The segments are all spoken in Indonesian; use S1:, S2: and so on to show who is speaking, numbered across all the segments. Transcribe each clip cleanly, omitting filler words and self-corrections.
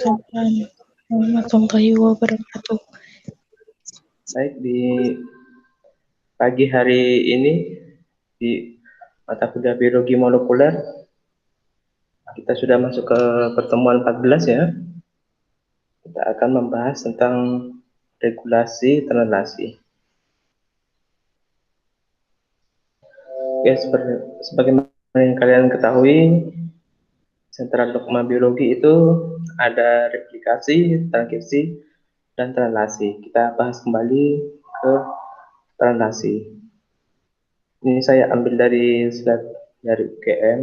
S1: Waalaikumsalam warahmatullahi wabarakatuh.
S2: Baik, di pagi hari ini di mata kuliah biologi molekuler kita sudah masuk ke pertemuan 14 ya. Kita akan membahas tentang regulasi translasi. Oke, sebagaimana yang kalian ketahui, sentra dogma biologi itu ada replikasi, transkripsi, dan translasi. Kita bahas kembali ke translasi. Ini saya ambil dari slide dari UGM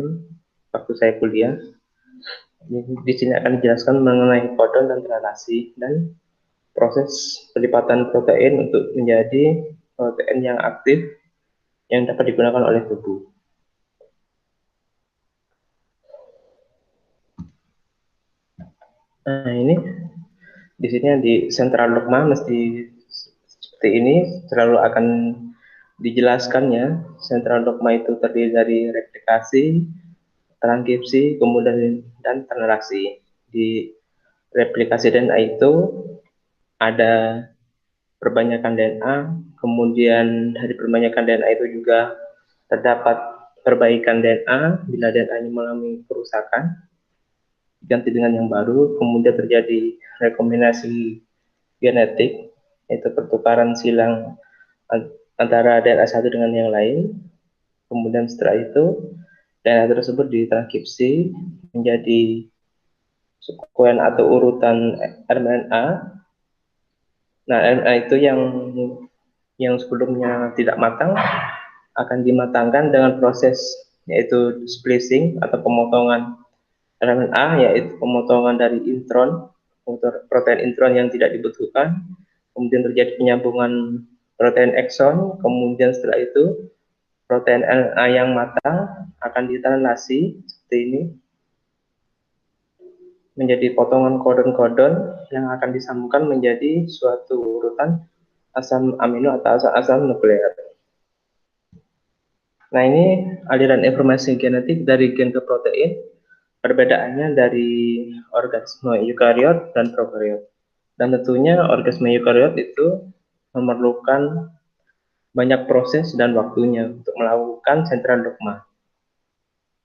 S2: waktu saya kuliah. Di sini akan dijelaskan mengenai kodon dan translasi dan proses pelipatan protein untuk menjadi protein yang aktif yang dapat digunakan oleh tubuh. Nah, ini di sini di sentral dogma mesti seperti ini, selalu akan dijelaskannya. Sentral dogma itu terdiri dari replikasi, transkripsi, kemudian dan translasi. Di replikasi DNA itu ada perbanyakan DNA, kemudian dari perbanyakan DNA itu juga terdapat perbaikan DNA bila DNA-nya mengalami kerusakan, diganti dengan yang baru, kemudian terjadi rekombinasi genetik, yaitu pertukaran silang antara DNA satu dengan yang lain. Kemudian setelah itu DNA tersebut ditranskripsi menjadi sekuen atau urutan RNA. Nah, RNA itu yang sebelumnya tidak matang akan dimatangkan dengan proses yaitu splicing atau pemotongan RNA, yaitu pemotongan dari intron, protein intron yang tidak dibutuhkan, kemudian terjadi penyambungan protein ekson, kemudian setelah itu protein RNA yang matang akan ditranslasi seperti ini menjadi potongan kodon-kodon yang akan disambungkan menjadi suatu urutan asam amino atau asam nukleat. Nah, ini aliran informasi genetik dari gen ke protein. Perbedaannya dari organisme eukariot dan prokariot. Dan tentunya organisme eukariot itu memerlukan banyak proses dan waktunya untuk melakukan sentral dogma.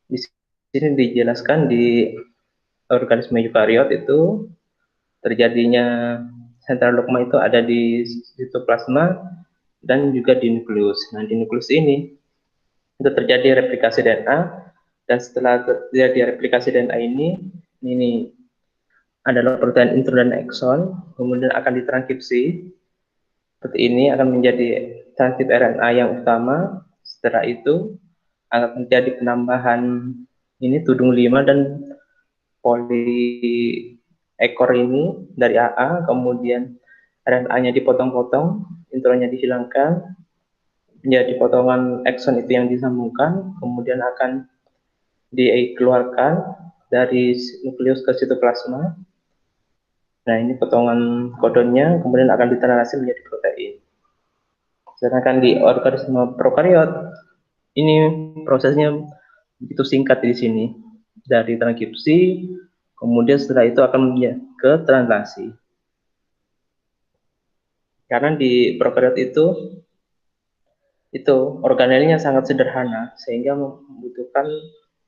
S2: Di sini dijelaskan di organisme eukariot itu terjadinya sentral dogma itu ada di sitoplasma dan juga di nukleus. Nah, di nukleus ini itu terjadi replikasi DNA, dan setelah terjadi replikasi DNA ini adalah protein intron dan ekson, kemudian akan ditranskripsi seperti ini, akan menjadi transkrip RNA yang utama. Setelah itu akan terjadi penambahan ini tudung 5 dan poli ekor ini dari AA, kemudian RNA-nya dipotong-potong, intronnya dihilangkan, menjadi potongan ekson itu yang disambungkan, kemudian akan dikeluarkan dari nukleus ke sitoplasma. Nah, ini potongan kodonnya, kemudian akan ditranslasi menjadi protein. Sedangkan di organisme prokariot, ini prosesnya begitu singkat di sini. Dari transkripsi, kemudian setelah itu akan ke translasi. Karena di prokariot itu organelnya sangat sederhana, sehingga membutuhkan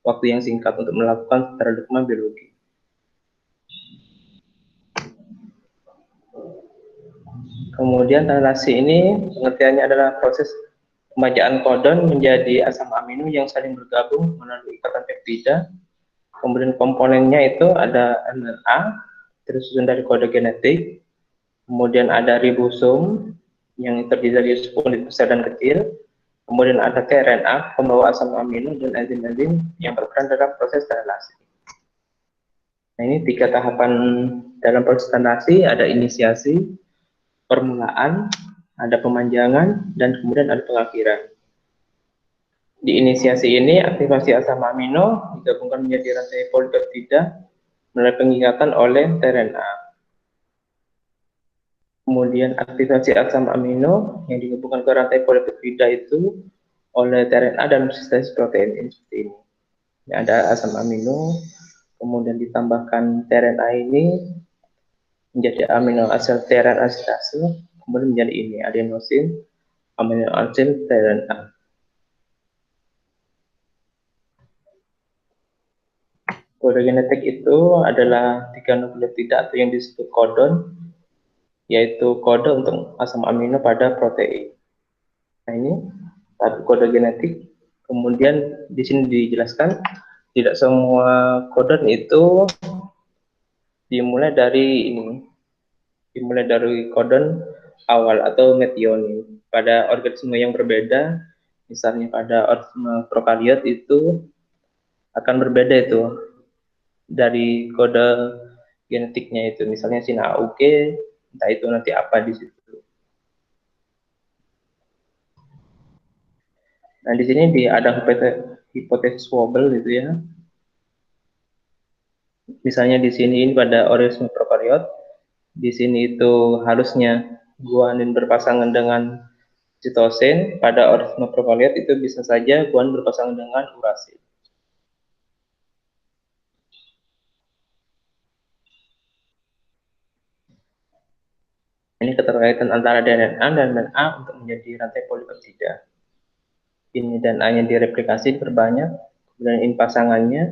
S2: waktu yang singkat untuk melakukan secara dogma biologi. Kemudian translasi ini pengertiannya adalah proses pembacaan kodon menjadi asam amino yang saling bergabung melalui ikatan peptida. Kemudian komponennya itu ada RNA tersusun dari kode genetik, kemudian ada ribosom yang terdiri dari unit besar dan kecil, kemudian ada tRNA pembawa asam amino dan enzim-enzim yang berperan dalam proses translasi. Nah, ini 3 tahapan dalam proses translasi, ada inisiasi, permulaan, ada pemanjangan, dan kemudian ada pengakhiran. Di inisiasi ini, aktivasi asam amino digabungkan menjadi rantai polipeptida melalui pengikatan oleh tRNA. Kemudian aktivasi asam amino yang digabungkan ke rantai polipeptida itu oleh tRNA dan sintesis protein seperti ini. Ada asam amino, kemudian ditambahkan tRNA ini menjadi amino asid tRNA sintase, kemudian menjadi ini adenosin amino asid tRNA. Kode genetik itu adalah 3 nukleotida atau yang disebut kodon, yaitu kode untuk asam amino pada protein. Nah, ini satu kode genetik. Kemudian di sini dijelaskan tidak semua kodon itu dimulai dari kodon awal atau metionin. Pada organisme yang berbeda, misalnya pada organisme prokariot itu akan berbeda itu dari kode genetiknya itu, misalnya SINAUG, entah itu nanti apa di situ. Nah, di sini ada hipotesis wobble gitu ya. Misalnya di sini pada organisme prokariot, di sini itu harusnya guanin berpasangan dengan sitosin, pada organisme prokariot itu bisa saja guanin berpasangan dengan urasil. Ini keterkaitan antara DNA dan DNA untuk menjadi rantai polipeptida. Ini DNA-nya direplikasi berbanyak, kemudian ini pasangannya,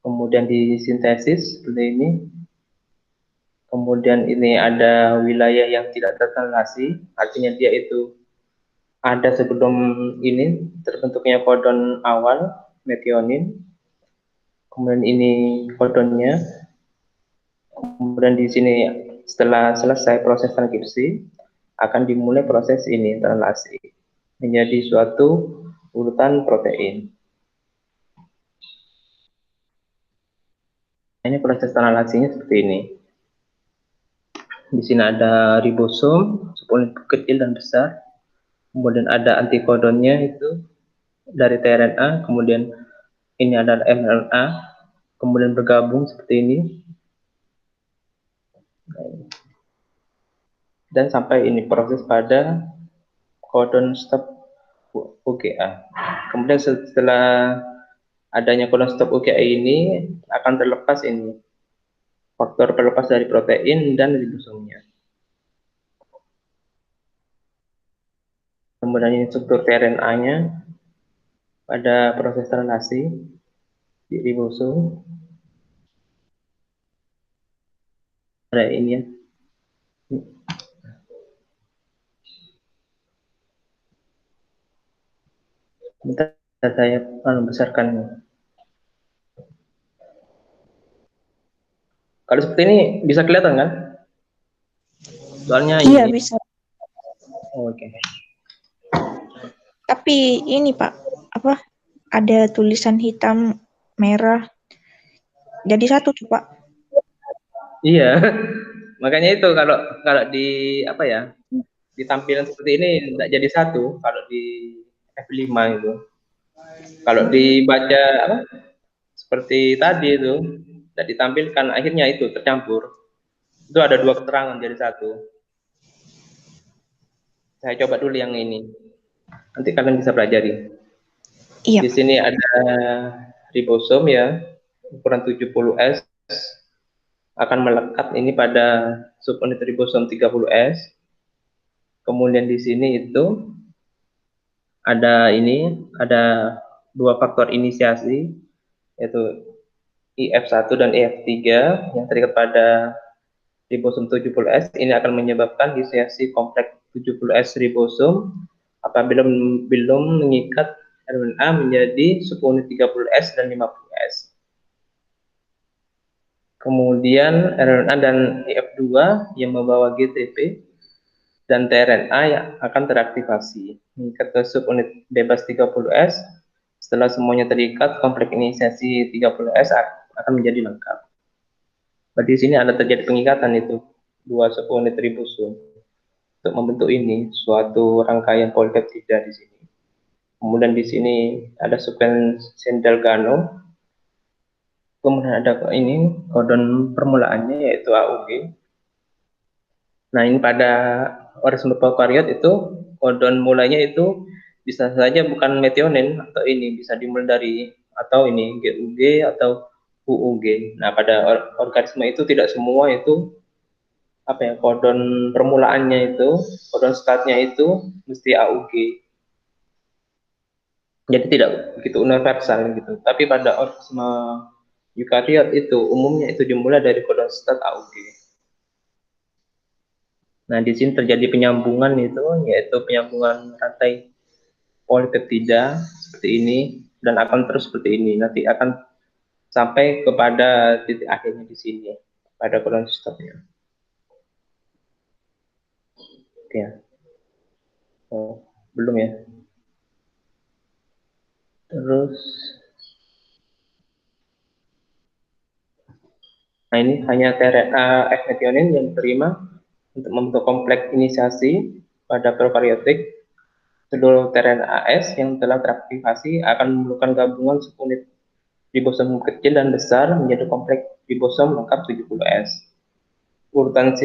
S2: kemudian disintesis seperti ini. Kemudian ini ada wilayah yang tidak tertranslasi, artinya dia itu ada sebelum ini terbentuknya kodon awal metionin. Kemudian ini kodonnya. Kemudian di sini setelah selesai proses transkripsi akan dimulai proses ini translasi menjadi suatu urutan protein. Ini proses translasinya seperti ini. Di sini ada ribosom, subunit kecil dan besar. Kemudian ada antikodonnya itu dari tRNA, kemudian ini adalah mRNA, kemudian bergabung seperti ini. Dan sampai ini proses pada codon stop UGA. Kemudian setelah adanya codon stop UGA ini akan terlepas ini faktor pelepas dari protein dan ribosomnya. Kemudian ini struktur tRNA-nya pada proses translasi di ribosom. Ada ini ya. Bentar, saya besarkan. Kalau seperti ini bisa kelihatan kan? Soalnya
S1: Iya,
S2: ini.
S1: bisa.
S2: Oke.
S1: Tapi ini Pak, apa? Ada tulisan hitam merah. Jadi satu tuh Pak.
S2: Iya. Makanya itu kalau di apa ya? Di tampilan seperti ini tidak jadi satu kalau di F5 itu. Kalau dibaca apa? Seperti tadi itu tidak ditampilkan, akhirnya itu tercampur. Itu ada dua keterangan jadi satu. Saya coba dulu yang ini. Nanti kalian bisa pelajari.
S1: Iya.
S2: Di sini ada ribosom ya, ukuran 70S akan melekat ini pada subunit ribosom 30S. Kemudian di sini itu ada dua faktor inisiasi, yaitu IF1 dan IF3 yang terikat pada ribosom 70S. Ini akan menyebabkan inisiasi kompleks 70S ribosom apabila belum mengikat RNA menjadi subunit 30S dan 50S. Kemudian RNA dan IF2 yang membawa GTP dan tRNA yang akan teraktivasi mengikat ke subunit bebas 30S. Setelah semuanya terikat, kompleks inisiasi 30S akan menjadi lengkap. Berarti di sini ada terjadi pengikatan itu dua subunit ribosom untuk membentuk ini suatu rangkaian polipeptida di sini. Kemudian di sini ada sequence Delgado. Kemudian ada ini kodon permulaannya yaitu AUG. Nah, ini pada organisme prokariot itu kodon mulanya itu bisa saja bukan metionin atau ini bisa dimulai dari atau ini GUG atau UUG. Nah, pada organisme itu tidak semua itu kodon permulaannya itu, kodon startnya itu mesti AUG. Jadi tidak begitu universal gitu. Tapi pada organisme eukariot itu umumnya itu dimulai dari kodon start AUG. Nah, di sini terjadi penyambungan itu, yaitu penyambungan rantai polipeptida seperti ini dan akan terus seperti ini. Nanti akan sampai kepada titik akhirnya di sini pada kodon stopnya. Oke. Oh, belum ya. Terus, nah ini hanya tRNA F metionin yang diterima untuk membentuk kompleks inisiasi pada prokaryotik. Seluruh tRNAs yang telah teraktivasi akan memerlukan gabungan subunit ribosom kecil dan besar menjadi kompleks ribosom lengkap 70S. Urutan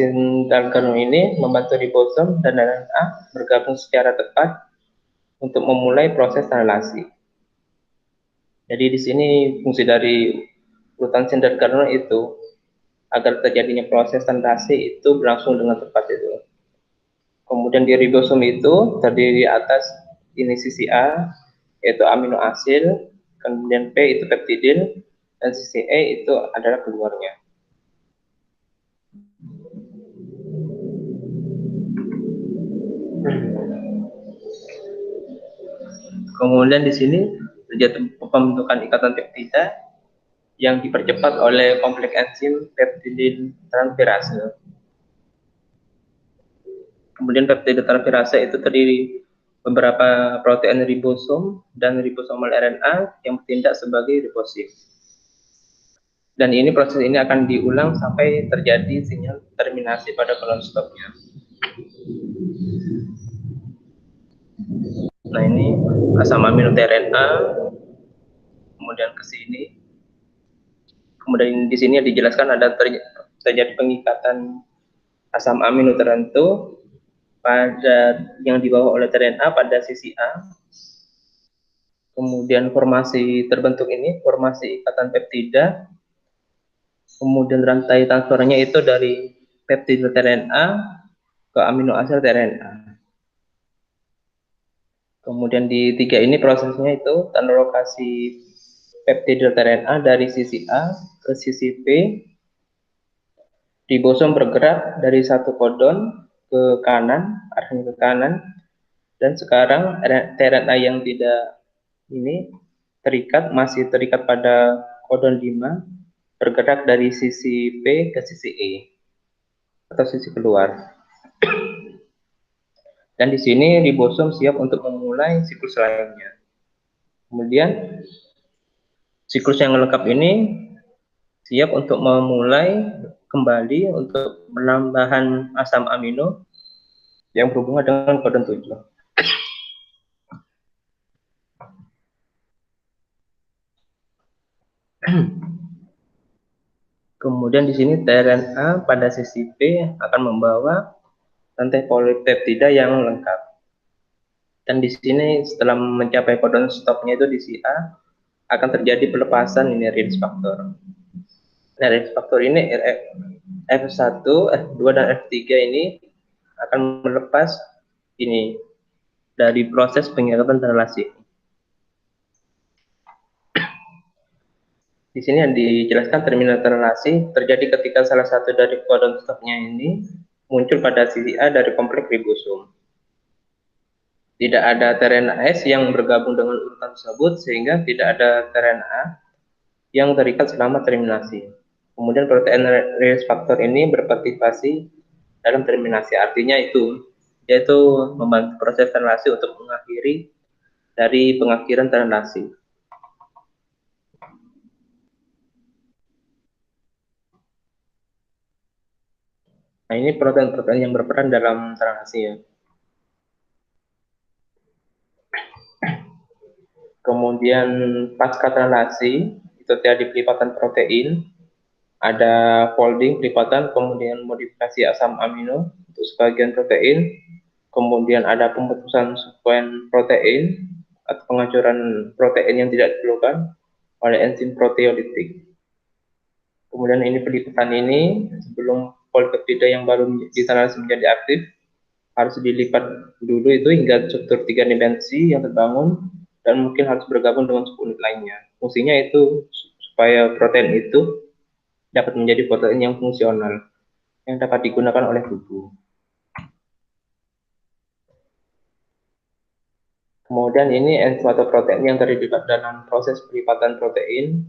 S2: Dalgano ini membantu ribosom dan RNA bergabung secara tepat untuk memulai proses translasi. Jadi di sini fungsi dari urutan Dalgano itu agar terjadinya proses translasi itu berlangsung dengan tepat itu. Kemudian di ribosom itu terdiri atas ini sisi A yaitu amino asid, kemudian P itu peptidil, dan sisi E itu adalah keluarnya. Kemudian di sini terjadi pembentukan ikatan peptida yang dipercepat oleh kompleks enzim peptidin transferase. Kemudian peptida transferase itu terdiri beberapa protein ribosom dan ribosomal RNA yang bertindak sebagai ribosim. Dan ini proses ini akan diulang sampai terjadi sinyal terminasi pada kolon stopnya. Nah ini asam amino tRNA, kemudian ke sini. Kemudian di sini dijelaskan ada terjadi pengikatan asam amino tertentu pada yang dibawa oleh tRNA pada sisi A. Kemudian formasi terbentuk ini formasi ikatan peptida. Kemudian rantai transfernya itu dari peptida tRNA ke amino asid tRNA. Kemudian di tiga ini prosesnya itu translokasi peptida tRNA dari sisi A ke sisi B. Ribosom bergerak dari satu kodon ke kanan, arahnya ke kanan, dan sekarang tRNA yang tidak ini masih terikat pada kodon 5 bergerak dari sisi B ke sisi E atau sisi keluar. Dan di sini ribosom siap untuk memulai siklus lainnya. Kemudian siklus yang lengkap ini siap untuk memulai kembali untuk penambahan asam amino yang berhubungan dengan kodon 7. Kemudian di sini tRNA pada sisi B akan membawa rantai polipeptida yang lengkap. Dan di sini setelah mencapai kodon stopnya itu di sisi A akan terjadi pelepasan ini release factor. Nah, release factor ini F1, F2 dan F3 ini akan melepas ini dari proses pengikatan relasi. Di sini yang dijelaskan terminal relasi terjadi ketika salah satu dari kodon stopnya ini muncul pada sisi A dari kompleks ribosom. Tidak ada tRNAs yang bergabung dengan urutan tersebut sehingga tidak ada tRNA yang terikat selama terminasi. Kemudian protein release factor ini berpartisipasi dalam terminasi, artinya yaitu membantu proses terminasi untuk mengakhiri dari pengakhiran terminasi. Nah, ini protein-protein yang berperan dalam terminasi ya. Kemudian pasca translasi itu terjadi pelipatan protein, ada folding pelipatan, kemudian modifikasi asam amino untuk sebagian protein, kemudian ada pemutusan sekuen protein atau penghancuran protein yang tidak diperlukan oleh enzim proteolitik. Kemudian ini pelipatan ini sebelum polipeptida yang baru ditranslasi menjadi aktif harus dilipat dulu itu hingga struktur 3 dimensi yang terbangun dan mungkin harus bergabung dengan subunit lainnya. Fungsinya itu supaya protein itu dapat menjadi protein yang fungsional yang dapat digunakan oleh tubuh. Kemudian ini suatu protein yang terlibat dalam proses pelipatan protein.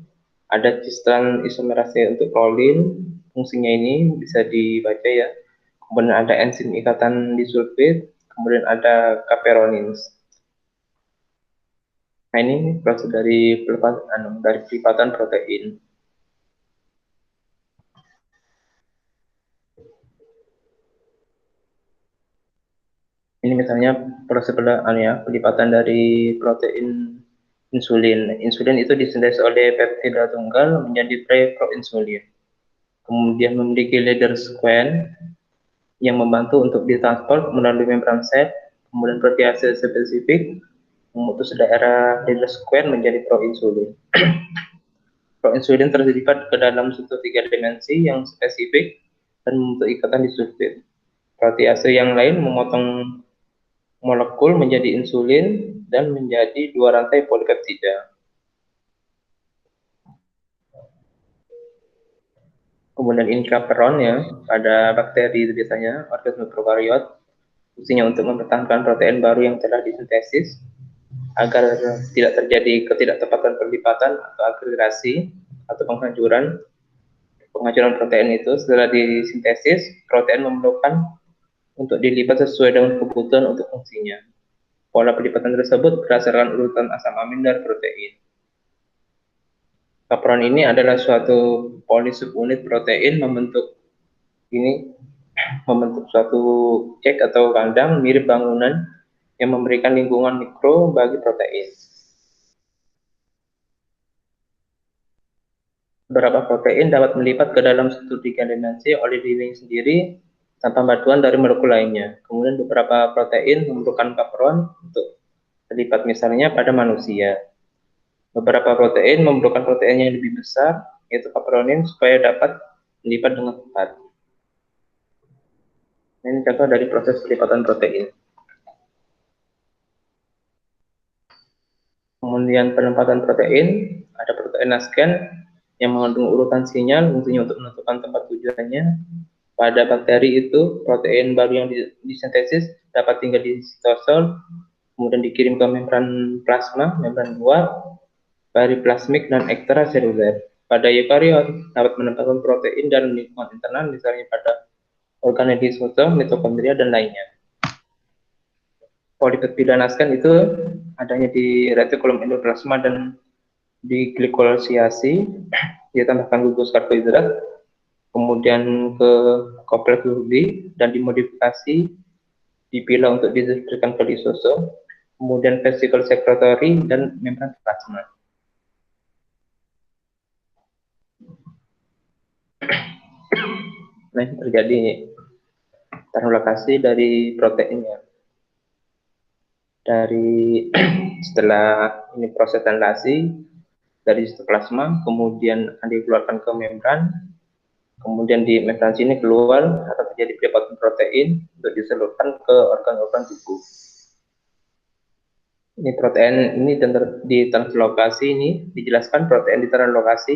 S2: Ada cisteran isomerase untuk prolin, fungsinya ini bisa dibaca ya. Kemudian ada enzim ikatan disulfid, kemudian ada caperonins. Nah ini proses dari pelipatan protein. Ini misalnya proses pelipatan dari protein insulin. Insulin itu disintesis oleh peptida tunggal menjadi pre-proinsulin. Kemudian memiliki leader sequence yang membantu untuk ditransport melalui membran sel, kemudian protease spesifik memutus daerah leader sequence menjadi proinsulin. Proinsulin terlibat ke dalam struktur 3 dimensi yang spesifik dan membentuk ikatan disulfid. Protease yang lain memotong molekul menjadi insulin dan menjadi 2 rantai polipeptida. Kemudian ini chaperone ya, pada bakteri biasanya, organisme prokariot, fungsinya untuk mempertahankan protein baru yang telah disintesis agar tidak terjadi ketidaktepatan pelipatan atau agregasi atau penghancuran protein itu. Setelah disintesis, protein memerlukan untuk dilipat sesuai dengan kebutuhan untuk fungsinya. Pola pelipatan tersebut berdasarkan urutan asam amin dari protein. Chaperone ini adalah suatu polisubunit protein membentuk suatu cek atau kandang mirip bangunan yang memberikan lingkungan mikro bagi protein. Beberapa protein dapat melipat ke dalam struktur 3 dimensi oleh dirinya sendiri tanpa bantuan dari molekul lainnya. Kemudian beberapa protein memerlukan chaperone untuk terlibat, misalnya pada manusia. Beberapa protein memerlukan protein yang lebih besar, yaitu chaperonin, supaya dapat melipat dengan cepat. Ini contoh dari proses pelipatan protein. Kemudian penempatan protein, ada protein nasken yang mengandung urutan sinyal, fungsinya untuk menentukan tempat tujuannya. Pada bakteri itu, protein baru yang disintesis dapat tinggal di sitosol, kemudian dikirim ke membran plasma, membran luar, periplasmik, dan ekstraseluler. Pada eukariot, dapat menempatkan protein dalam lingkungan internal, misalnya pada organel lisosom, mitokondria, dan lainnya. Polipeptida nasken itu adanya di retikulum endoplasma dan di glikosiasi, dia tambahkan gugus karbohidrat, kemudian ke kompleks Golgi dan dimodifikasi dipilah untuk diberikan ke lisosom, kemudian vesicle secretory dan membran plasma. Nah, ini terjadi translokasi dari proteinnya. Dari setelah ini proses translasi dari sitoplasma, kemudian akan dikeluarkan ke membran, kemudian di membran sini keluar akan terjadi pelipatan protein untuk disalurkan ke organ-organ tubuh. Ini protein ini di translokasi ini dijelaskan protein di translokasi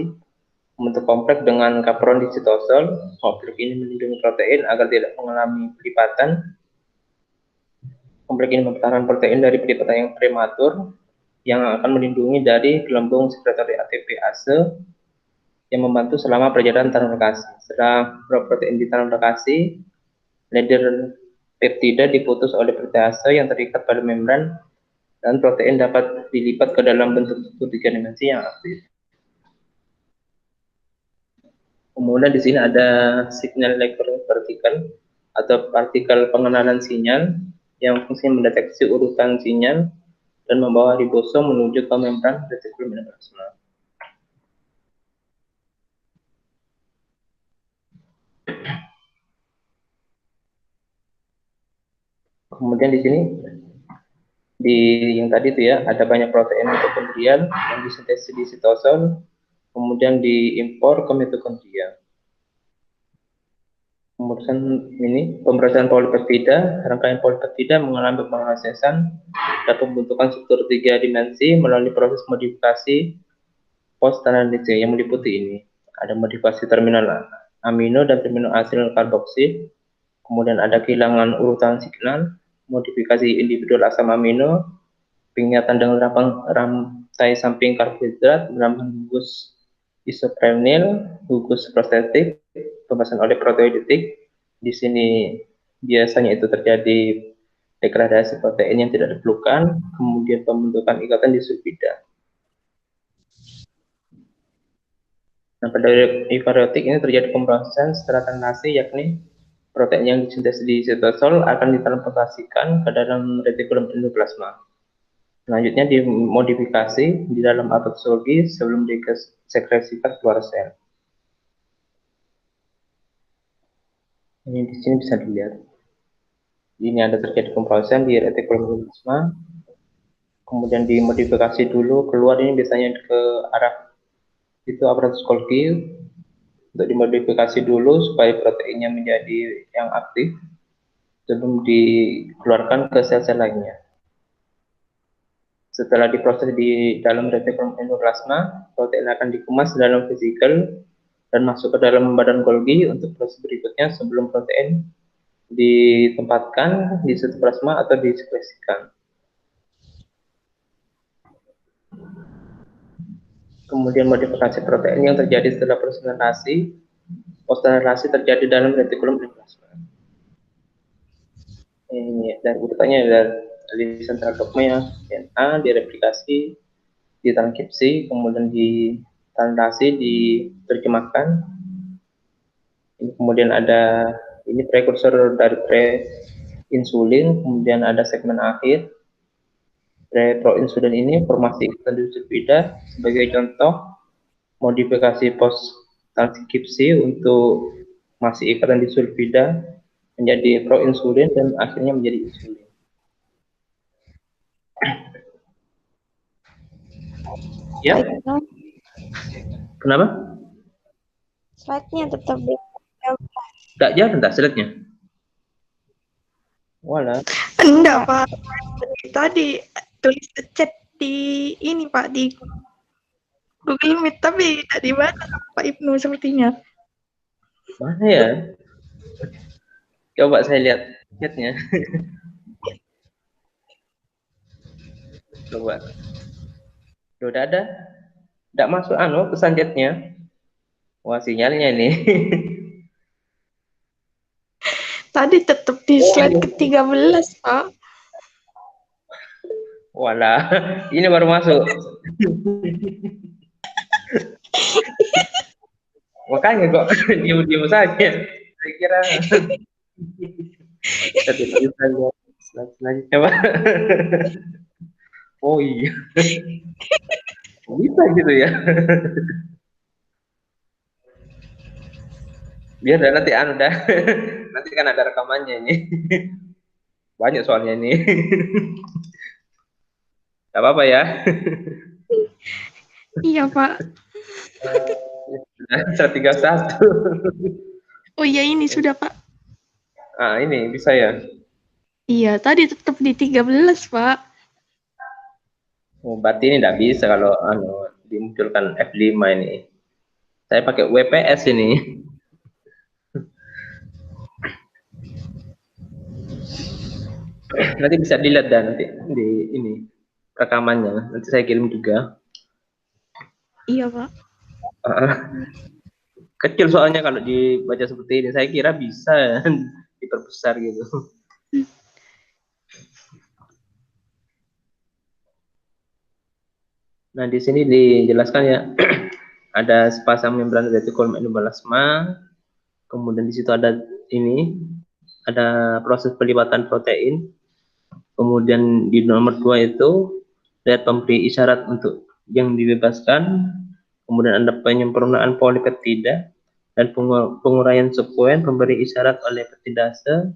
S2: membentuk kompleks dengan chaperone di sitosol. Kompleks ini melindungi protein agar tidak mengalami pelipatan. Kompleks ini mempertahankan protein dari pelipatan yang prematur yang akan melindungi dari gelembung sekretory ATPase yang membantu selama perjalanan translokasi. Setelah protein ditranslokasi, leader peptida diputus oleh protease yang terikat pada membran dan protein dapat dilipat ke dalam bentuk struktur 3 dimensi yang aktif. Kemudian di sini ada signal vertikal atau partikel pengenalan sinyal yang fungsinya mendeteksi urutan sinyal dan membawa ribosom menuju ke membran retikulum endoplasma. Kemudian di sini di yang tadi itu ya ada banyak protein mitokondrial yang disintesis di sitosol, kemudian diimpor ke mitokondria. Pemrosesan polipeptida, rangkaian polipeptida mengalami pemrosesan dan pembentukan struktur 3 dimensi melalui proses modifikasi post-analisis yang meliputi ini. Ada modifikasi terminal amino dan terminal asil karboksil, kemudian ada kehilangan urutan signal, modifikasi individual asam amino, pengingatan dengan rantai samping karbohidrat, menambah gugus isoprenoil, gugus prostetik, pembahasan oleh proteoidetik. Di sini biasanya itu terjadi degradasi protein yang tidak diperlukan, kemudian pembentukan ikatan di sulfida. Nah, pada eukariotik ini terjadi pemrosesan setelah translasi, yakni protein yang disintesis di sitosol akan ditransportasikan ke dalam retikulum endoplasma. Selanjutnya dimodifikasi di dalam autofagi sebelum disekresikan keluar sel. Ini di sini bisa dilihat. Ini ada terjadi pemrosesan di retikulum endoplasma, kemudian dimodifikasi dulu keluar, ini biasanya ke arah itu aparatus Golgi, untuk dimodifikasi dulu supaya proteinnya menjadi yang aktif sebelum dikeluarkan ke sel-sel lainnya. Setelah diproses di dalam retikulum endoplasma, protein akan dikemas dalam vesikel dan masuk ke dalam badan Golgi untuk proses berikutnya sebelum protein ditempatkan di sitoplasma atau disekresikan. Kemudian modifikasi protein yang terjadi setelah proses translasi, post-translasi terjadi dalam retikulum endoplasma. Ini dan urutannya dari sentral dogma DNA direplikasi, ditranskripsi, kemudian ditranslasi, diterjemahkan. Ini kemudian ada ini prekursor dari pre-insulin, kemudian ada segmen akhir. Pre-proinsulin ini formasi ikatan di sulfida sebagai contoh modifikasi post transkripsi untuk masih ikatan di sulfida menjadi proinsulin dan akhirnya menjadi insulin. Ya? Kenapa?
S1: Slide-nya tetap di
S2: Enggak jalan tak slide-nya? Walah.
S1: Enggak, Pak. Tadi tulis chat di ini, Pak, di Google Meet, tapi tidak dibaca Pak Ibnu sepertinya.
S2: Mana ya? Coba saya lihat chatnya. Coba. Udah ada? Tidak masuk pesan chatnya. Wah, sinyalnya ini.
S1: Tadi tetap di slide ke-13, Pak.
S2: Walah, ini baru masuk. Makanya kok diam-diam saja. Saya kira kita tidak bisa lihat selanjutnya, Pak. Oh iya. Bisa gitu ya. Biar nanti dah. Nanti kan ada rekamannya ini. Banyak soalnya ini. Gak apa-apa ya.
S1: Iya, Pak.
S2: 131.
S1: Oh iya, ini sudah, Pak.
S2: Ah, ini bisa ya.
S1: Iya, tadi tetap di 13, Pak.
S2: Oh, berarti ini tidak bisa kalau dimunculkan F5 ini. Saya pakai WPS ini. Nanti bisa dilihat dan nanti di ini rekamannya. Nanti saya kirim juga.
S1: Iya, Pak.
S2: Kecil soalnya kalau dibaca seperti ini. Saya kira bisa diperbesar gitu. Nah, di sini dijelaskan ya. Ada sepasang membran retikulum endoplasma. Kemudian di situ ada ini, ada proses pelipatan protein. Kemudian di nomor 2 itu lihat pemberi isyarat untuk yang dibebaskan. Kemudian ada penyempurnaan polipeptida dan penguraian sekuen pemberi isyarat oleh peptidase.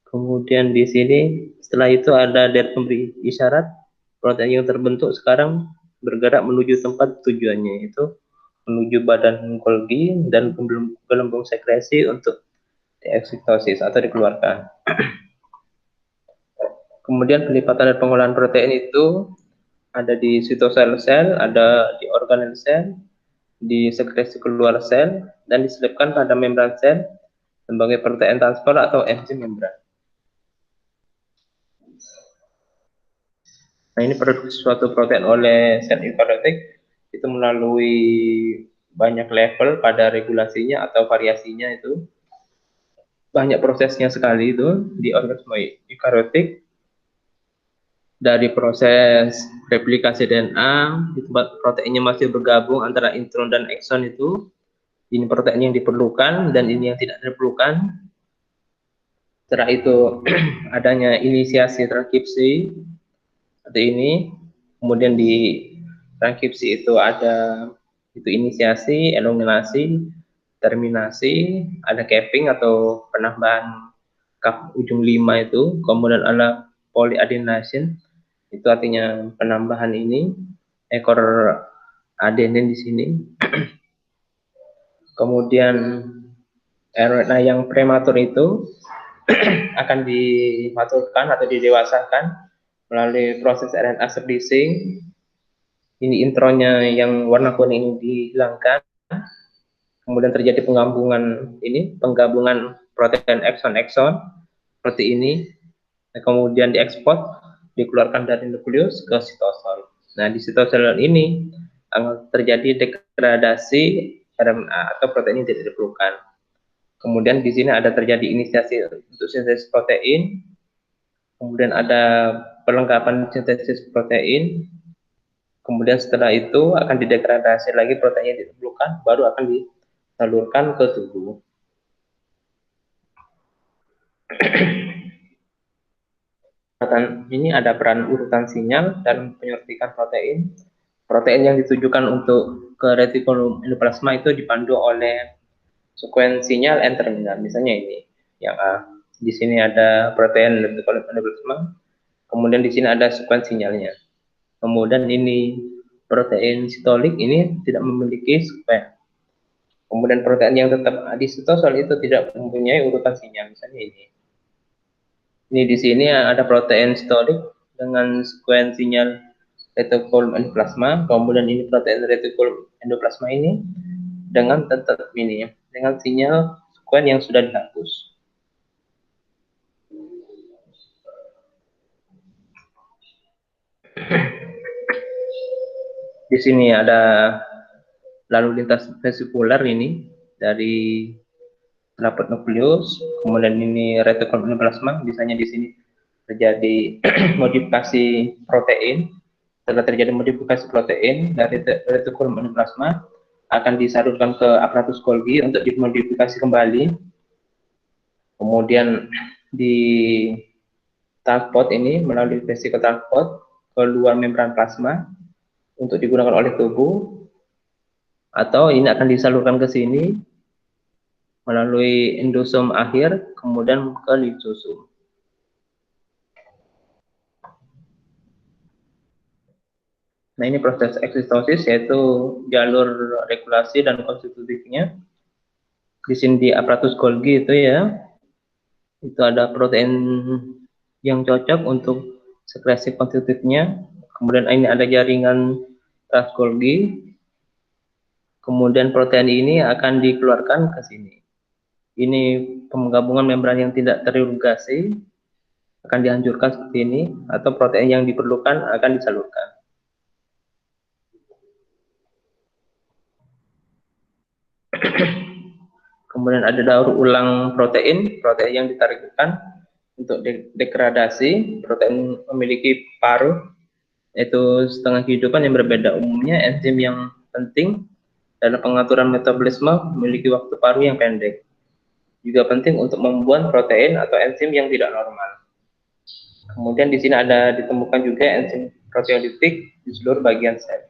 S2: Kemudian di sini setelah itu ada lihat pemberi isyarat protein yang terbentuk sekarang bergerak menuju tempat tujuannya, itu menuju badan Golgi dan gelembung sekresi untuk dieksitosis atau dikeluarkan. Kemudian pelipatan dan pengolahan protein itu ada di sitosel-sel, ada di organel sel, di sekresi keluar sel, dan diselipkan pada membran sel sebagai protein transport atau enzim membran. Nah, ini produksi suatu protein oleh sel eukariotik itu melalui banyak level pada regulasinya atau variasinya itu. Banyak prosesnya sekali itu di organisme eukariotik. Dari proses replikasi DNA, di tempat proteinnya masih bergabung antara intron dan ekson itu, ini protein yang diperlukan dan ini yang tidak diperlukan. Setelah itu adanya inisiasi transkripsi seperti ini, kemudian di transkripsi itu ada itu inisiasi, elonginasi, terminasi, ada capping atau penambahan kap ujung 5 itu, kemudian ada polyadenation, itu artinya penambahan ini ekor adenin di sini. Kemudian RNA yang prematur itu akan dimaturkan atau didewasakan melalui proses RNA splicing. Ini intronya yang warna kuning ini dihilangkan. Kemudian terjadi penggabungan protein ekson-ekson seperti ini. Kemudian diekspor, dikeluarkan dari nukleus ke sitosol. Nah, di sitosol ini terjadi degradasi RNA atau protein yang tidak diperlukan. Kemudian di sini ada terjadi inisiasi untuk sintesis protein, kemudian ada perlengkapan sintesis protein, kemudian setelah itu akan didegradasi lagi protein yang diperlukan, baru akan disalurkan ke tubuh. Ini ada peran urutan sinyal dalam penyuntikan protein. Protein yang ditujukan untuk ke retikulum endoplasma itu dipandu oleh sekuens sinyal N terminal. Misalnya ini yang A. Di sini ada protein retikulum endoplasma. Kemudian di sini ada sekuens sinyalnya. Kemudian ini protein sitolik ini tidak memiliki sekuens. Kemudian protein yang tetap di sitosol itu tidak mempunyai urutan sinyal. Misalnya ini. Ini di sini ada protein sitolik dengan sekuens sinyal retikulum endoplasma. Kemudian ini protein retikulum endoplasma ini dengan tetap ini dengan sinyal sekuens yang sudah dihapus. Di sini ada lalu lintas vesikular ini dari rapid nukleus, kemudian ini retikulum endoplasma, misalnya di sini terjadi modifikasi protein. Setelah terjadi modifikasi protein dari retikulum endoplasma akan disalurkan ke aparatus Golgi untuk dimodifikasi kembali. Kemudian di transport ini melalui vesikel transport ke luar membran plasma untuk digunakan oleh tubuh, atau ini akan disalurkan ke sini melalui endosom akhir, kemudian ke lisosom. Nah, ini proses eksitosis, yaitu jalur regulasi dan konstitutifnya. Di sini di aparatus Golgi itu ya, itu ada protein yang cocok untuk sekresi konstitutifnya. Kemudian ini ada jaringan trans-Golgi. Kemudian protein ini akan dikeluarkan ke sini. Ini penggabungan membran yang tidak teririgasi akan dihancurkan seperti ini, atau protein yang diperlukan akan disalurkan. Kemudian ada daur ulang protein yang ditargetkan untuk degradasi. Protein memiliki paruh, yaitu setengah kehidupan yang berbeda. Umumnya enzim yang penting dalam pengaturan metabolisme memiliki waktu paruh yang pendek. Juga penting untuk membuat protein atau enzim yang tidak normal. Kemudian di sini ada ditemukan juga enzim proteolitik di seluruh bagian sel.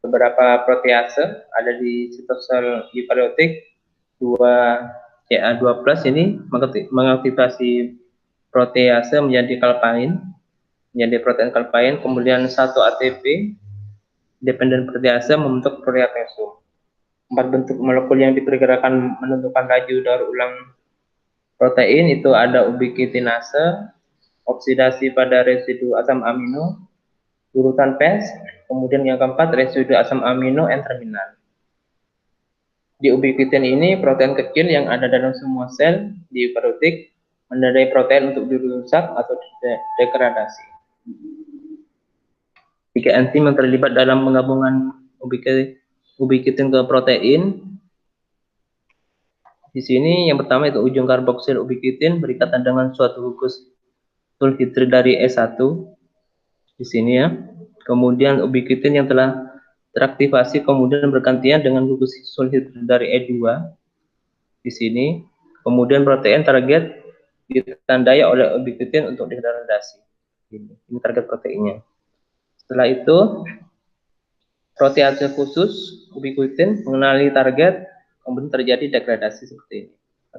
S2: Beberapa protease ada di sitosel eukariotik. 2CA2+ ini mengaktifasi protease menjadi kalpain, menjadi protein kalpain. Kemudian 1 ATP dependen protease membentuk proteasum. 4 bentuk molekul yang diperkirakan menentukan laju daur ulang protein itu ada ubiquitinase, oksidasi pada residu asam amino, urutan PES, kemudian yang keempat residu asam amino N-terminal. Di ubiquitin ini protein kecil yang ada dalam semua sel di eukariotik menandai protein untuk dirusak atau degradasi. 3 enzim yang terlibat dalam penggabungan ubiquitin ke protein. Di sini yang pertama itu ujung karboksil ubiquitin berikatan dengan suatu gugus sulfhidrid dari E1 di sini ya. Kemudian ubiquitin yang telah teraktivasi kemudian bergantian dengan gugus sulfhidrid dari E2 di sini. Kemudian protein target ditandai oleh ubiquitin untuk degradasi. Ini target proteinnya. Setelah itu protease khusus ubiquitin mengenali target, kemudian terjadi degradasi seperti ini,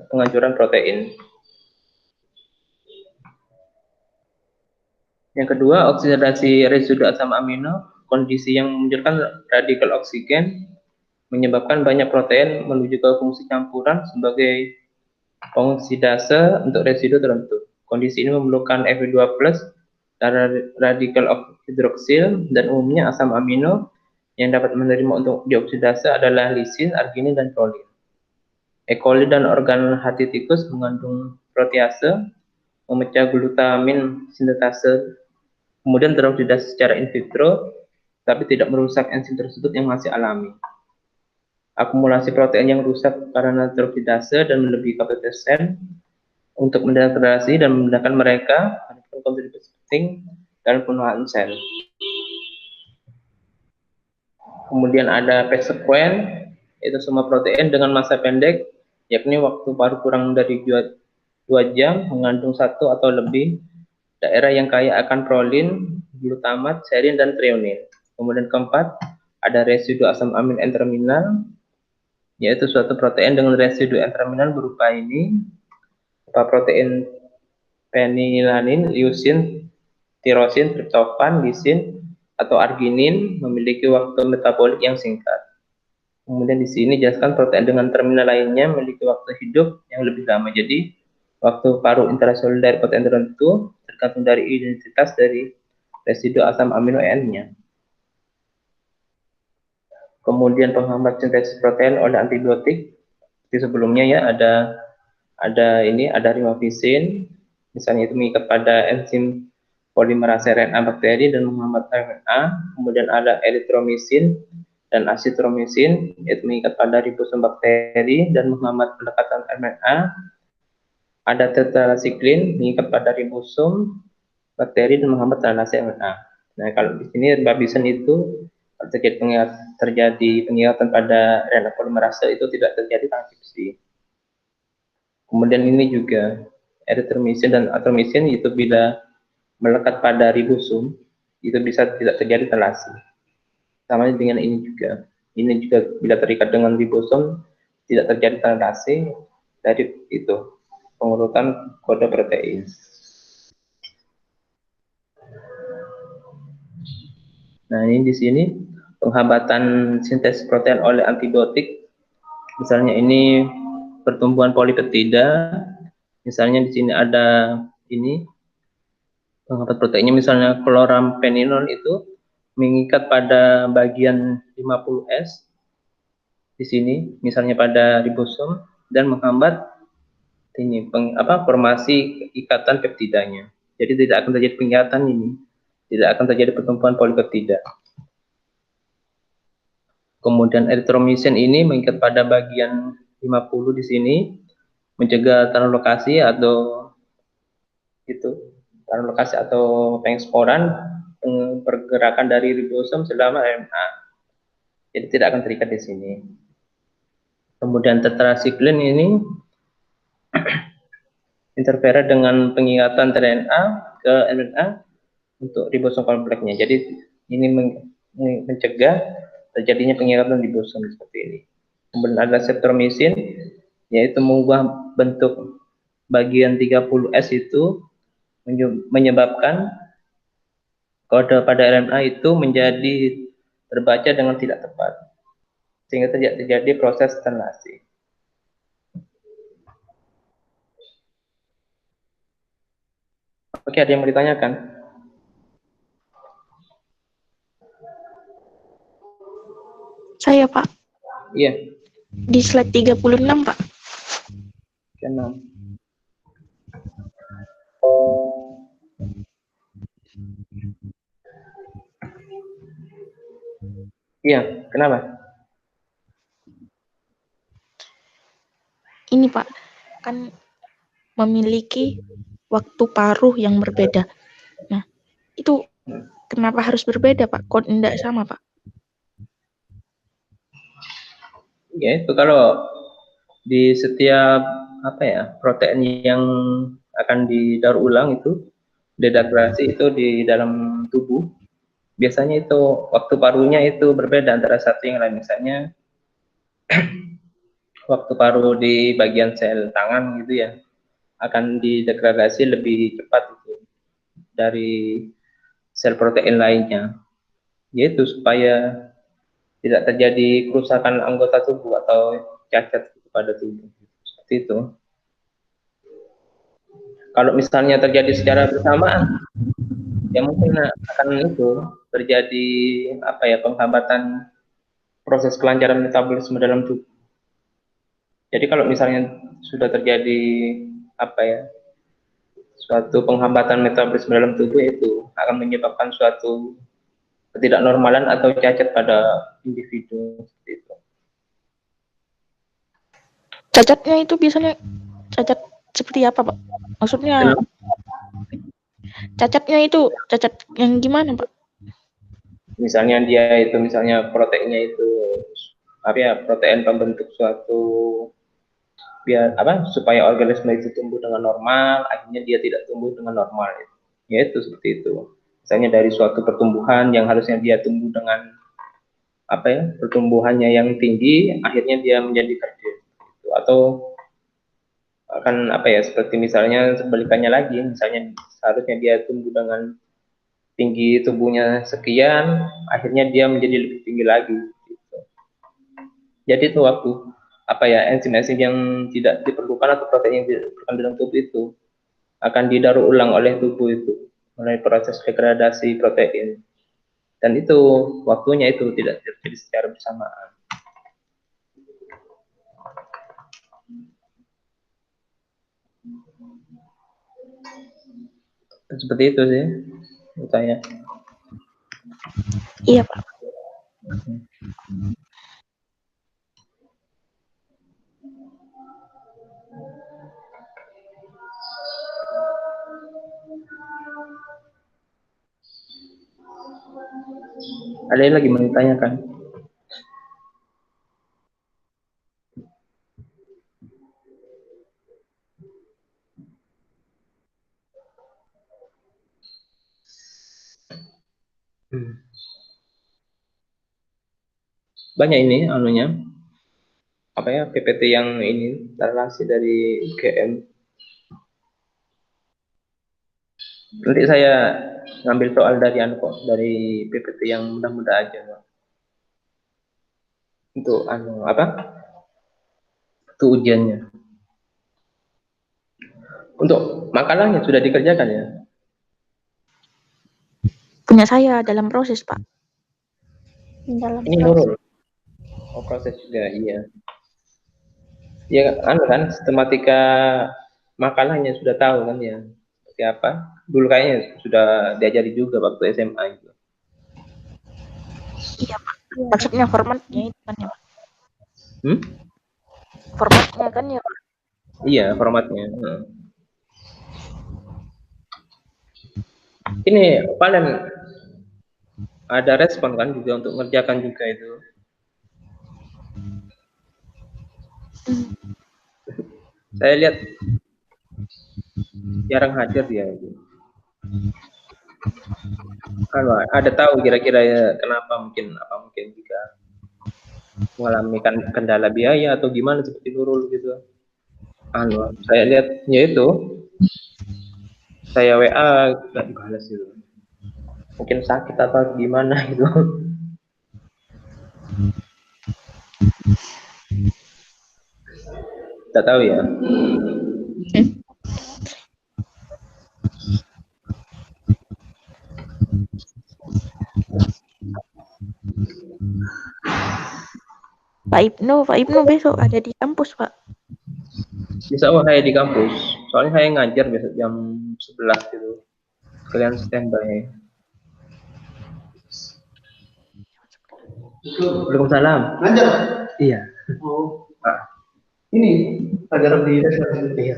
S2: penghancuran protein. Yang kedua, oksidasi residu asam amino, kondisi yang memunculkan radikal oksigen menyebabkan banyak protein menuju ke fungsi campuran sebagai pengoksidase untuk residu tertentu. Kondisi ini memerlukan Fe2+ radikal hidroksil dan umumnya asam amino yang dapat menerima untuk dioksidase adalah lisin, arginin, dan prolin. E. coli dan organ hati tikus mengandung protease, memecah glutamin sintetase, kemudian teroksidasi secara in vitro, tapi tidak merusak enzim tersebut yang masih alami. Akumulasi protein yang rusak karena teroksidase dan melebihi kapasitas sel untuk mendegradasi dan memindahkan mereka pada kontribusi penting dalam penuaan sel. Kemudian ada P-sequen, yaitu semua protein dengan masa pendek, yakni waktu paruh kurang dari 2 jam, mengandung 1 atau lebih daerah yang kaya akan prolin, glutamat, serin, dan treonin. Kemudian keempat, ada residu asam amin N-terminal, yaitu suatu protein dengan residu N-terminal berupa ini, protein penilanin, leucin, tirosin, triptofan, lisin, atau arginin memiliki waktu metabolik yang singkat. Kemudian di sini jelaskan protein dengan terminal lainnya memiliki waktu hidup yang lebih lama. Jadi waktu paruh intraseluler protein tertentu tergantung dari identitas dari residu asam amino N-nya. Kemudian penghambat sintesis protein oleh antibiotik seperti sebelumnya ya, ada rifampicin, misalnya itu mengikat pada enzim polimerase RNA bakteri dan menghambat RNA. Kemudian ada eritromisin dan asitromisin, yaitu mengikat pada ribosom bakteri dan menghambat pendekatan RNA. Ada tetrasiklin mengikat pada ribosom bakteri dan menghambat translasi RNA. Nah, kalau di sini rifampicin itu terjadi pengikatan pada RNA polimerase itu tidak terjadi transkripsi. Kemudian ini juga eritromisin dan atromisin itu bila melekat pada ribosom itu bisa tidak terjadi translasi. Sama dengan ini juga. Ini juga bila terikat dengan ribosom tidak terjadi translasi dari itu pengurutan kode protein. Nah, ini di sini penghambatan sintesis protein oleh antibiotik. Misalnya ini pertumbuhan polipeptida. Misalnya di sini ada ini penghambat proteinnya, misalnya chloramfeninol itu mengikat pada bagian 50S di sini, misalnya pada ribosom dan menghambat ini formasi ikatan peptidanya. Jadi tidak akan terjadi pengikatan ini, tidak akan terjadi pertumbuhan polipeptida. Kemudian eritromisin ini mengikat pada bagian 50 di sini, mencegah translokasi atau translokasi atau pengeksporan pergerakan dari ribosom selama RNA. Jadi tidak akan terikat di sini. Kemudian tetrasiklin ini interfere dengan pengikatan RNA ke RNA untuk ribosom kompleksnya. Jadi ini mencegah terjadinya pengikatan ribosom seperti ini. Kemudian ada streptomisin, yaitu mengubah bentuk bagian 30S itu menyebabkan kode pada RNA itu menjadi berbaca dengan tidak tepat, sehingga terjadi proses stenlasi. Oke, ada yang mau ditanyakan?
S1: Saya, Pak.
S2: Iya.
S1: Di slide 36, Pak.
S2: Kenapa? Iya, kenapa?
S1: Ini, Pak, kan memiliki waktu paruh yang berbeda. Nah, itu kenapa harus berbeda, Pak? Kok tidak sama, Pak?
S2: Ya, itu kalau di setiap protein yang akan didaur ulang itu denaturasi itu di dalam tubuh, biasanya itu waktu paruhnya itu berbeda antara satu yang lain. Misalnya waktu paruh di bagian sel tangan gitu ya, akan didegradasi lebih cepat itu dari sel protein lainnya, yaitu supaya tidak terjadi kerusakan anggota tubuh atau cacat pada tubuh. Seperti itu. Kalau misalnya terjadi secara bersamaan, ya mungkin akan itu terjadi penghambatan proses kelancaran metabolisme dalam tubuh. Jadi kalau misalnya sudah terjadi suatu penghambatan metabolisme dalam tubuh, itu akan menyebabkan suatu ketidaknormalan atau cacat pada individu seperti itu.
S1: Cacatnya itu biasanya cacat seperti apa, Pak? Maksudnya cacatnya itu cacat yang gimana, Pak?
S2: Misalnya proteinnya itu protein pembentuk suatu supaya organisme itu tumbuh dengan normal, akhirnya dia tidak tumbuh dengan normal. Yaitu seperti itu. Misalnya dari suatu pertumbuhan yang harusnya dia tumbuh dengan pertumbuhannya yang tinggi, akhirnya dia menjadi kerdil. Atau akan seperti misalnya sebalikannya lagi, misalnya seharusnya dia tumbuh dengan tinggi tubuhnya sekian, akhirnya dia menjadi lebih tinggi lagi gitu. Jadi itu waktu enzim-enzim yang tidak diperlukan atau protein yang diperlukan dalam tubuh itu akan didaur ulang oleh tubuh itu melalui proses degradasi protein, dan itu waktunya itu tidak terjadi secara bersamaan. Seperti itu sih menurut saya.
S1: Iya, Pak.
S2: Ada yang lagi mau ditanyakan? Banyak ini PPT yang ini terrelasi dari UGM. Nanti saya ngambil soal dari PPT yang mudah-mudah aja, Pak. Untuk untuk ujiannya. Untuk makalahnya sudah dikerjakan ya?
S1: Punya saya dalam proses, Pak.
S2: Ini Nurul. Oh, proses juga, iya. Ya kan sistematika makalahnya sudah tahu kan ya seperti apa. Dulu kayaknya sudah diajari juga waktu SMA itu.
S1: Iya, Pak. Maksudnya formatnya itu kan ya, Pak? Formatnya kan ya, Pak?
S2: Iya, formatnya. Ini paling ada respon kan juga untuk mengerjakan juga itu. Saya lihat jarang hadir dia itu. Kalau ada tahu kira-kira ya kenapa mungkin juga mengalami kendala biaya atau gimana seperti Nurul gitu. Saya lihat ya itu, saya WA nggak dibalas gitu. Mungkin sakit atau gimana gitu. Tidak tahu ya.
S1: Pak Ibnu besok ada di kampus, Pak.
S2: Bisa saya di kampus. Soalnya saya ngajar besok jam 11 gitu. Kalian standby. Waalaikumsalam.
S3: Ngajar?
S2: Iya.
S3: Oh.
S2: Pak.
S3: Ini agar di iya.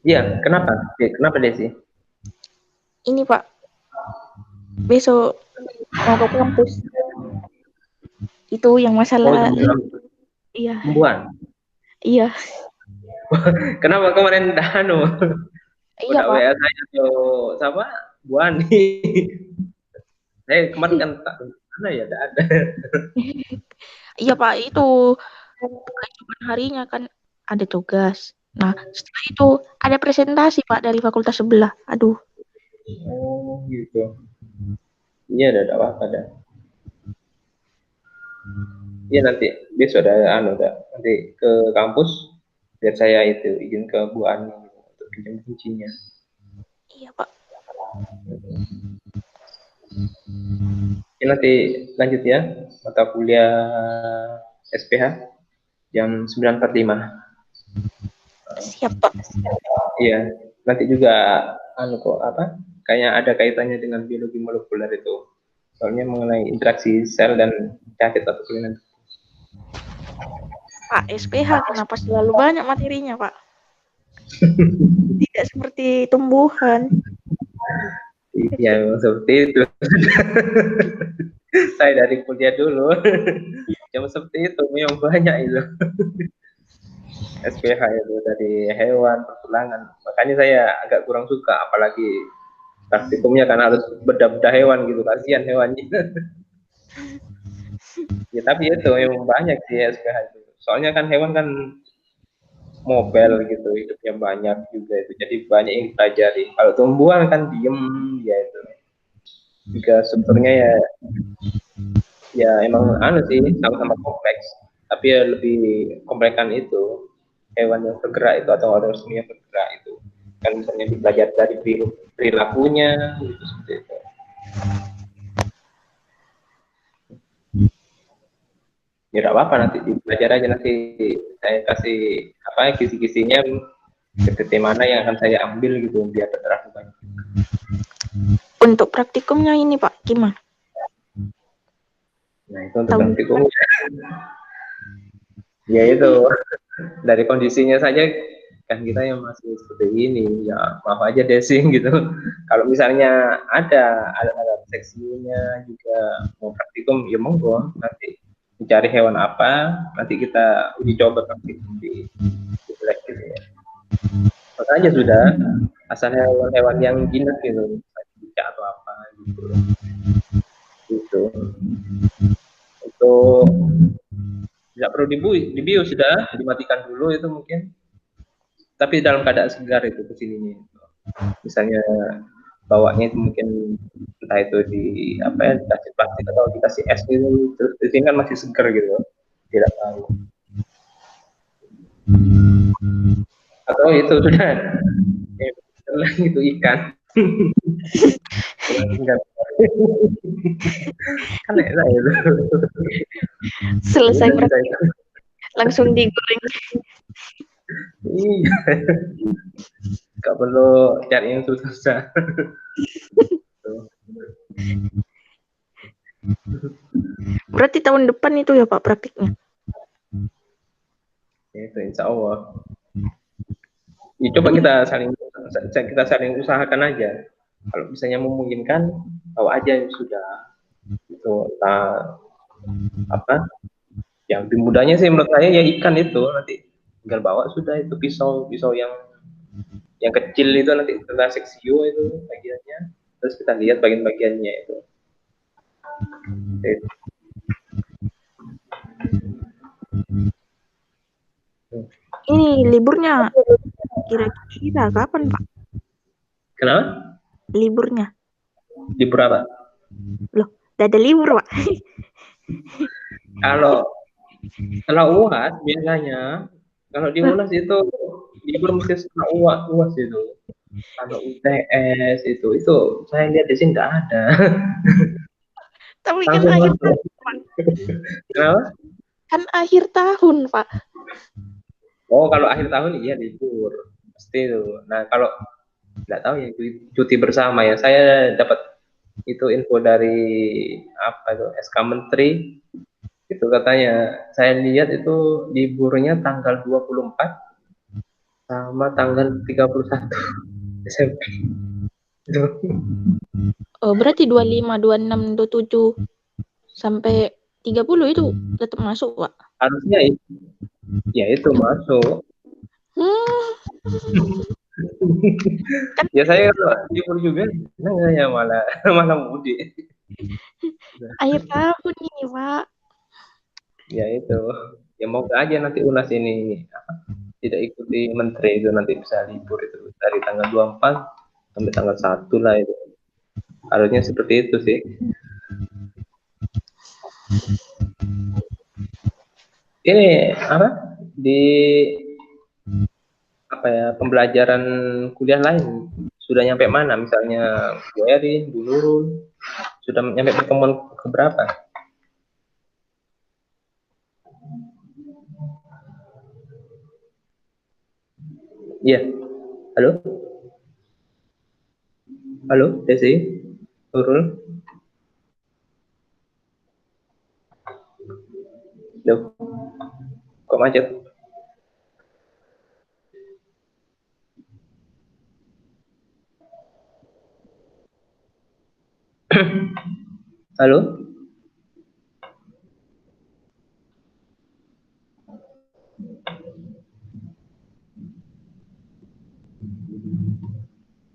S2: Iya, kenapa? Kenapa Desi?
S1: Ini Pak, besok mau ke kampus. Itu yang masalah. Iya.
S2: Pembuan.
S1: Iya.
S2: Kenapa kemarin Danu?
S1: Iya Pak.
S2: WA saya atau siapa? Buani. Saya kemarin kan tak mana ya, tidak ada.
S1: Iya Pak, itu kehidupan harinya kan ada tugas. Nah, setelah itu ada presentasi Pak dari fakultas sebelah. Aduh.
S2: Oh gitu. Iya, ada apa-apa dah. Iya nanti besok ada nanti ke kampus biar saya itu izin ke Bu Ani untuk pinjam kuncinya.
S1: Iya Pak.
S2: Ini nanti lanjut ya mata kuliah SPH jam 9.45.
S1: Siap Pak.
S2: Iya, nanti juga kayaknya ada kaitannya dengan biologi molekuler itu. Soalnya mengenai interaksi sel dan penyakit atau kelainan.
S1: Pak, SPH kenapa selalu banyak materinya, Pak? Tidak seperti tumbuhan.
S2: Iya, seperti itu. Saya dari kuliah dulu. Yang seperti itu memang banyak itu. SPH itu dari hewan, pertulangan. Makanya saya agak kurang suka, apalagi praktikumnya kan harus bedah-bedah hewan gitu, kasihan hewannya. Ya tapi itu memang banyak sih SPH itu. Soalnya kan hewan kan mobile gitu, hidupnya banyak juga itu. Jadi banyak yang dipelajari. Kalau tumbuhan kan diem ya itu. Juga strukturnya ya emang sih sama-sama kompleks. Tapi ya lebih kompleksan itu hewan yang bergerak itu atau organisme yang bergerak itu. Kan misalnya dipelajari dari perilakunya gitu seperti itu. Ya tidak apa-apa, nanti belajar aja, nanti saya kasih kisi-kisinya seperti mana yang akan saya ambil gitu biar terlalu banyak.
S1: Untuk praktikumnya ini Pak, gimana?
S2: Nah itu untuk praktikumnya ya itu dari kondisinya saja kan kita yang masih seperti ini ya maaf aja desing gitu. Kalau misalnya ada seksinya juga mau praktikum ya monggo, nanti mencari hewan apa nanti kita uji coba praktikum di lab gitu ya. Makanya sudah asal hewan-hewan yang jinak gitu, cicak atau apa gitu. Itu tidak perlu dibius, sudah dimatikan dulu itu mungkin. Tapi dalam keadaan segar itu kesininya. Misalnya bawanya itu mungkin entah itu dikasih plastik atau dikasih es gitu, terus di sini kan masih segar gitu, tidak tahu. Atau itu sudah itu ikan. Kan enak itu.
S1: Selesai praktikum langsung digoreng.
S2: Iya. Gak perlu cari yang susah.
S1: Berarti tahun depan itu ya Pak praktiknya?
S2: Ya, itu insya Allah. Ya, coba kita saling usahakan aja. Kalau misalnya memungkinkan, bawa aja sudah. Itu yang lebih mudahnya sih menurut saya ya ikan itu, nanti tinggal bawa sudah itu pisau yang kecil itu nanti kita seksio itu bagiannya, terus kita lihat bagian-bagiannya itu.
S1: Ini liburnya kira-kira kapan Pak?
S2: Kenapa?
S1: Liburnya?
S2: Libur apa?
S1: Loh, Tidak ada libur, Pak.
S2: Kalau UAS biasanya, kalau di UNAS itu libur mesti setelah UAS itu. Kalau UTS itu saya lihat di sini tidak ada.
S1: Tapi kan
S2: Langsung
S1: akhir
S2: masuk.
S1: tahun, Pak.
S2: Kenapa?
S1: Kan akhir tahun, Pak.
S2: Oh, kalau akhir tahun iya libur pasti itu. Nah, kalau nggak tahu ya cuti bersama ya. Saya dapat itu info dari apa itu SK Menteri itu katanya. Saya lihat itu liburnya tanggal 24 sama tanggal 31 Desember. Itu.
S1: Oh, berarti 25, 26, 27 sampai 30 itu tetap masuk, Pak.
S2: Harusnya ya itu masuk. Ya saya libur juga, nah ya malah mudik.
S1: Akhir tahun ini, Pak.
S2: Ya itu, ya mau aja nanti UNAS ini tidak ikuti menteri itu nanti bisa libur itu dari tanggal 24 sampai tanggal 1 lah itu. Harusnya seperti itu sih. Ini apa di apa ya pembelajaran kuliah lain sudah nyampe mana? Misalnya Bu Erin, Bu Nurul sudah nyampe pertemuan keberapa? Iya, halo, halo, Desi, Nurul, Loh, kok macet? Halo?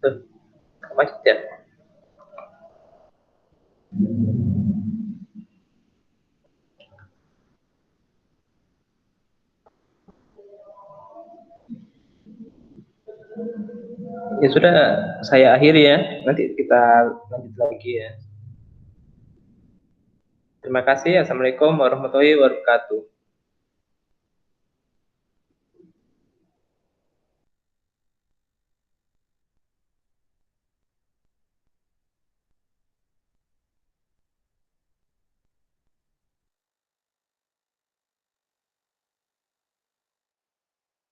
S2: Tuh, kok macet ya? Ya sudah, saya akhiri ya. Nanti kita lanjut lagi ya. Terima kasih. Assalamualaikum warahmatullahi wabarakatuh.